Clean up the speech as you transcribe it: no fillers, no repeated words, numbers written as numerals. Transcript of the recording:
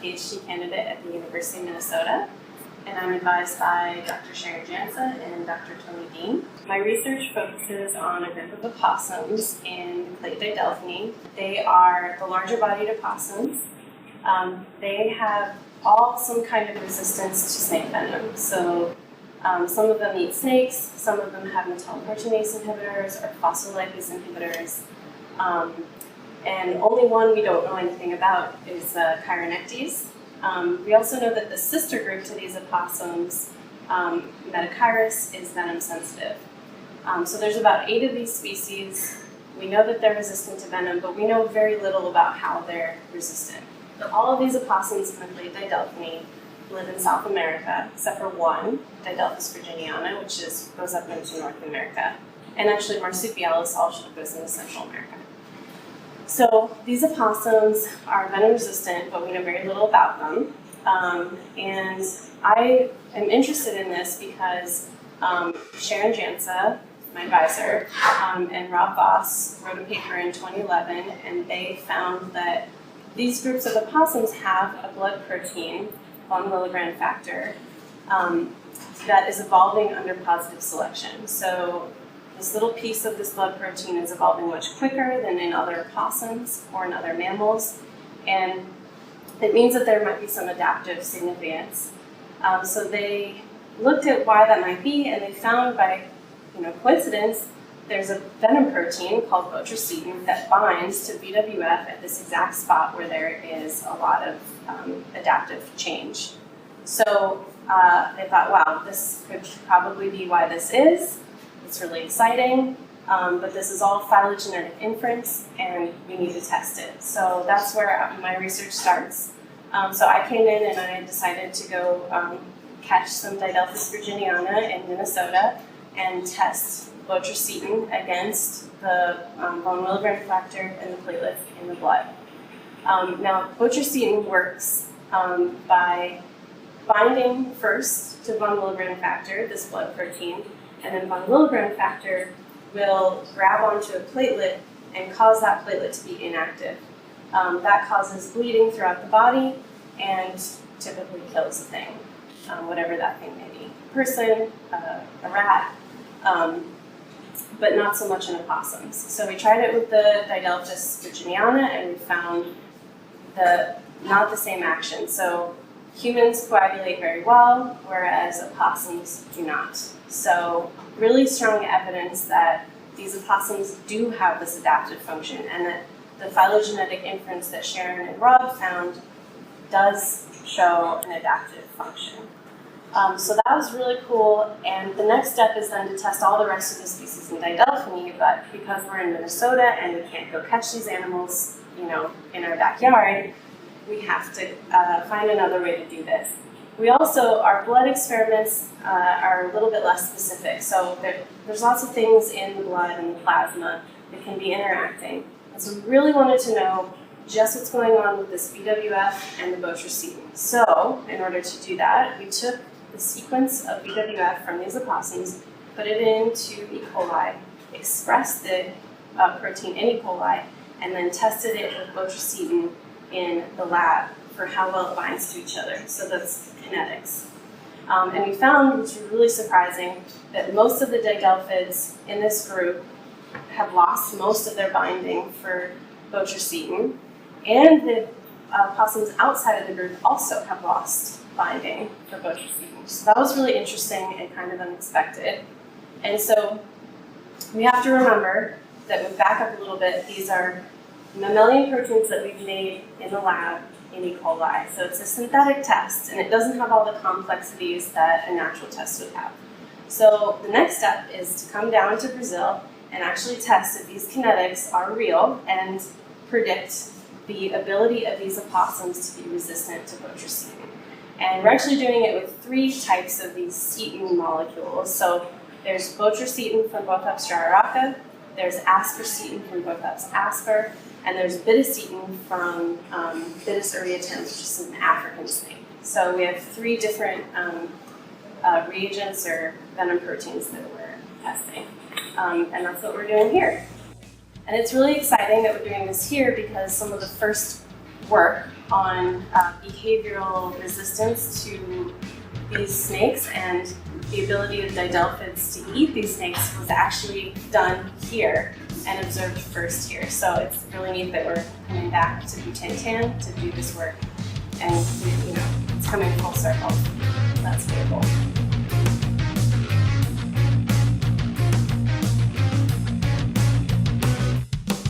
PhD candidate at the University of Minnesota, and I'm advised by Dr. Sharon Jansa and Dr. Tony Dean. My research focuses on a group of opossums in the clade Didelphini. They are the larger bodied opossums. They have all some kind of resistance to snake venom. So some of them eat snakes, some of them have metalloproteinase inhibitors or phospholipase inhibitors. And only one we don't know anything about is Chironectes. We also know that the sister group to these opossums, Metachirus, is venom sensitive. So there's about 8 of these species. We know that they're resistant to venom, but we know very little about how they're resistant. So all of these opossums in the clade Didelphini live in South America, except for one, Didelphis virginiana, which goes up into North America. And actually Marsupialis also goes into Central America. So these opossums are venom resistant, but we know very little about them. And I am interested in this because Sharon Jansa, my advisor, and Rob Voss wrote a paper in 2011, and they found that these groups of opossums have a blood protein, 1 milligram factor, that is evolving under positive selection. So this little piece of this blood protein is evolving much quicker than in other opossums or in other mammals, and it means that there might be some adaptive significance. So they looked at why that might be, and they found by coincidence, there's a venom protein called botricine that binds to VWF at this exact spot where there is a lot of adaptive change. So they thought, wow, this could probably be why this is. It's really exciting, but this is all phylogenetic inference, and we need to test it. So that's where my research starts. So I came in and I decided to go catch some Didelphis virginiana in Minnesota and test botricine against the 1 milligram factor and the platelet in the blood. Now, botricine works by binding first to 1 milligram factor, this blood protein, and then 1 milligram factor will grab onto a platelet and cause that platelet to be inactive. That causes bleeding throughout the body and typically kills the thing, whatever that thing may be. A person, a rat, but not so much in opossums. So we tried it with the Didelphis virginiana, and we found not the same action. So humans coagulate very well, whereas opossums do not. So really strong evidence that these opossums do have this adaptive function, and that the phylogenetic inference that Sharon and Rob found does show an adaptive function. So that was really cool, and the next step is then to test all the rest of the species in Didelphini, but because we're in Minnesota and we can't go catch these animals, in our backyard, we have to find another way to do this. We also, our blood experiments are a little bit less specific, so there's lots of things in the blood and the plasma that can be interacting. And so we really wanted to know just what's going on with this BWF and the botricine. So, in order to do that, we took the sequence of BWF from these opossums, put it into E. coli, expressed the protein in E. coli, and then tested it with botricine in the lab for how well it binds to each other. So that's kinetics. And we found, which was really surprising, that most of the didelphids in this group have lost most of their binding for botricine, and the opossums outside of the group also have lost binding for botricine. So that was really interesting and kind of unexpected. And so we have to remember that we back up a little bit. These are mammalian proteins that we've made in the lab in E. coli. So it's a synthetic test, and it doesn't have all the complexities that a natural test would have. So the next step is to come down to Brazil and actually test if these kinetics are real and predict the ability of these opossums to be resistant to botricine. And we're actually doing it with 3 types of these cetin molecules. So there's botricine from Bothaps jararaca, there's aspercetin from Bothaps asper, and there's betacetin from Bitis aureatans, which is an African snake. So we have 3 different reagents or venom proteins that we're testing. And that's what we're doing here. And it's really exciting that we're doing this here because some of the first work on behavioral resistance to these snakes and the ability of didelphids to eat these snakes was actually done here and observed first here. So it's really neat that we're coming back to Butantan to do this work, and it's coming full circle. That's really cool.